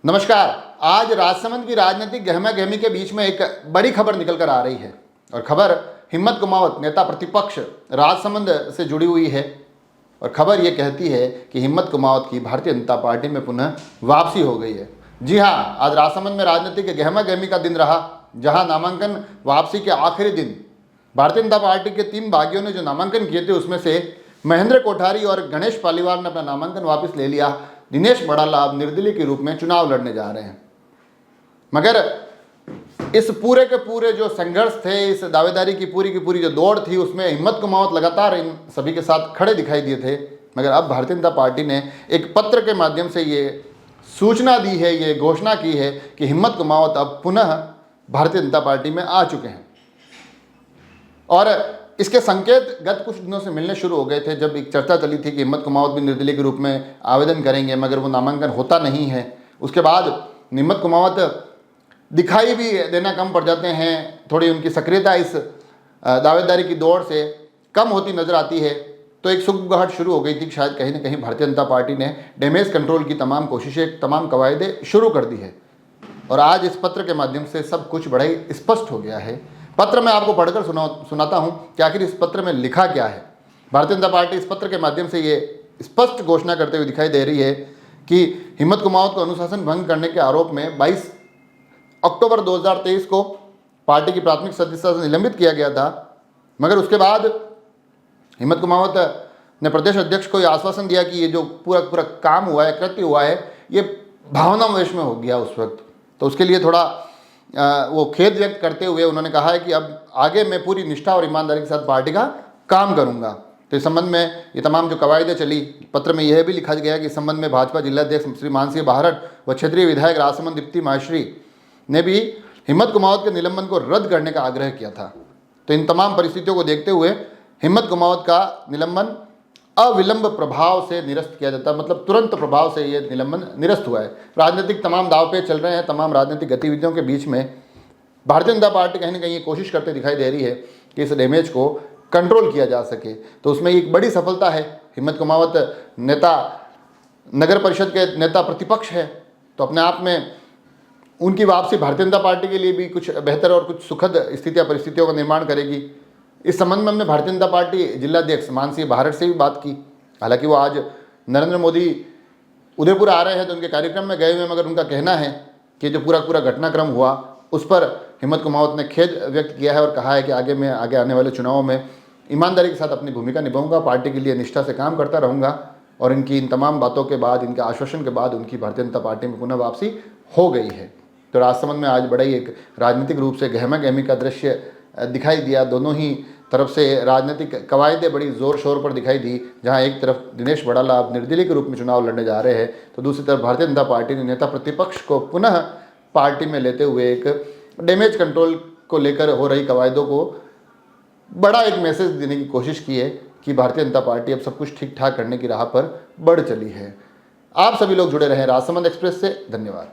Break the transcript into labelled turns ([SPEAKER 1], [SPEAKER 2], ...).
[SPEAKER 1] नमस्कार। आज राजसमंद की राजनीतिक गहमा गहमी के बीच में एक बड़ी खबर निकल कर आ रही है और खबर हिम्मत कुमावत नेता प्रतिपक्ष राजसमंद से जुड़ी हुई है। और खबर ये कहती है कि हिम्मत कुमावत की भारतीय जनता पार्टी में पुनः वापसी हो गई है। जी हाँ, आज राजसमंद में राजनीतिक गहमा गहमी का दिन रहा, जहाँ नामांकन वापसी के आखिरी दिन भारतीय जनता पार्टी के 3 बागियों ने जो नामांकन किए थे उसमें से महेंद्र कोठारी और गणेश पालीवाल ने अपना नामांकन वापस ले लिया। दिनेश बड़ाला अब निर्दलीय के रूप में चुनाव लड़ने जा रहे हैं। मगर इस पूरे के पूरे जो संघर्ष थे, इस दावेदारी की पूरी जो दौड़ थी, उसमें हिम्मत कुमावत लगातार इन सभी के साथ खड़े दिखाई दिए थे। मगर अब भारतीय जनता पार्टी ने एक पत्र के माध्यम से ये सूचना दी है, ये घोषणा की है कि हिम्मत कुमावत अब पुनः भारतीय जनता पार्टी में आ चुके हैं। और इसके संकेत गत कुछ दिनों से मिलने शुरू हो गए थे, जब एक चर्चा चली थी कि हिम्मत कुमावत भी निर्दलीय के रूप में आवेदन करेंगे, मगर वो नामांकन होता नहीं है। उसके बाद हिम्मत कुमावत दिखाई भी देना कम पड़ जाते हैं, थोड़ी उनकी सक्रियता इस दावेदारी की दौड़ से कम होती नजर आती है। तो एक सुगबुगाहट शुरू हो गई थी कि शायद कहीं ना कहीं भारतीय जनता पार्टी ने डैमेज कंट्रोल की तमाम कोशिशें, तमाम कवायदे शुरू कर दी है। और आज इस पत्र के माध्यम से सब कुछ बड़ा ही स्पष्ट हो गया है। पत्र में आपको पढ़कर सुनाता हूं कि आखिर इस पत्र में लिखा क्या है। भारतीय जनता पार्टी इस पत्र के माध्यम से ये स्पष्ट घोषणा करते हुए दिखाई दे रही है कि हिम्मत कुमावत को अनुशासन भंग करने के आरोप में 22 अक्टूबर 2023 को पार्टी की प्राथमिक सदस्यता से निलंबित किया गया था। मगर उसके बाद हिम्मत कुमावत ने प्रदेश अध्यक्ष को यह आश्वासन दिया कि ये जो पूरा काम हुआ है, कृत्य हुआ है, ये भावनावेश में हो गया उस वक्त। तो उसके लिए थोड़ा वो खेद व्यक्त करते हुए उन्होंने कहा है कि अब आगे मैं पूरी निष्ठा और ईमानदारी के साथ पार्टी का काम करूंगा। तो इस संबंध में ये तमाम जो कवायदें चली, पत्र में यह भी लिखा गया कि इस संबंध में भाजपा जिलाध्यक्ष श्री मानसिंह बाहरट व क्षेत्रीय विधायक राजसमंद दीप्ति माहेश्वरी ने भी हिम्मत कुमावत के निलंबन को रद्द करने का आग्रह किया था। तो इन तमाम परिस्थितियों को देखते हुए हिम्मत कुमावत का निलंबन अविलंब प्रभाव से निरस्त किया जाता है, मतलब तुरंत प्रभाव से ये निलंबन निरस्त हुआ है। राजनीतिक तमाम दाव पे चल रहे हैं, तमाम राजनीतिक गतिविधियों के बीच में भारतीय जनता पार्टी कहीं ना कहीं ये कोशिश करते दिखाई दे रही है कि इस डैमेज को कंट्रोल किया जा सके। तो उसमें एक बड़ी सफलता है। हिम्मत कुमावत नेता, नगर परिषद के नेता प्रतिपक्ष है, तो अपने आप में उनकी वापसी भारतीय जनता पार्टी के लिए भी कुछ बेहतर और कुछ सुखद स्थितियाँ परिस्थितियों का निर्माण करेगी। इस संबंध में हमने भारतीय जनता पार्टी जिलाध्यक्ष मानसिंह बाहरट से भी बात की। हालांकि वो आज नरेंद्र मोदी उदयपुर आ रहे हैं तो उनके कार्यक्रम में गए हुए, मगर उनका कहना है कि जो पूरा घटनाक्रम हुआ उस पर हिम्मत कुमावत ने खेद व्यक्त किया है और कहा है कि आगे आने वाले चुनावों में ईमानदारी के साथ अपनी भूमिका निभाऊंगा, पार्टी के लिए निष्ठा से काम करता रहूँगा। और इनकी इन तमाम बातों के बाद, इनके आश्वासन के बाद उनकी भारतीय जनता पार्टी में पुनः वापसी हो गई है। तो राजसमंद में आज बड़ा ही एक राजनीतिक रूप से गहमा गहमी का दृश्य दिखाई दिया। दोनों ही तरफ से राजनीतिक कवायदें बड़ी जोर शोर पर दिखाई दी। जहां एक तरफ दिनेश बड़ाला अब निर्दलीय के रूप में चुनाव लड़ने जा रहे हैं, तो दूसरी तरफ भारतीय जनता पार्टी ने नेता प्रतिपक्ष को पुनः पार्टी में लेते हुए एक डैमेज कंट्रोल को लेकर हो रही कवायदों को बड़ा एक मैसेज देने की कोशिश की है कि भारतीय जनता पार्टी अब सब कुछ ठीक ठाक करने की राह पर बढ़ चली है। आप सभी लोग जुड़े रहें राजसमंद एक्सप्रेस से। धन्यवाद।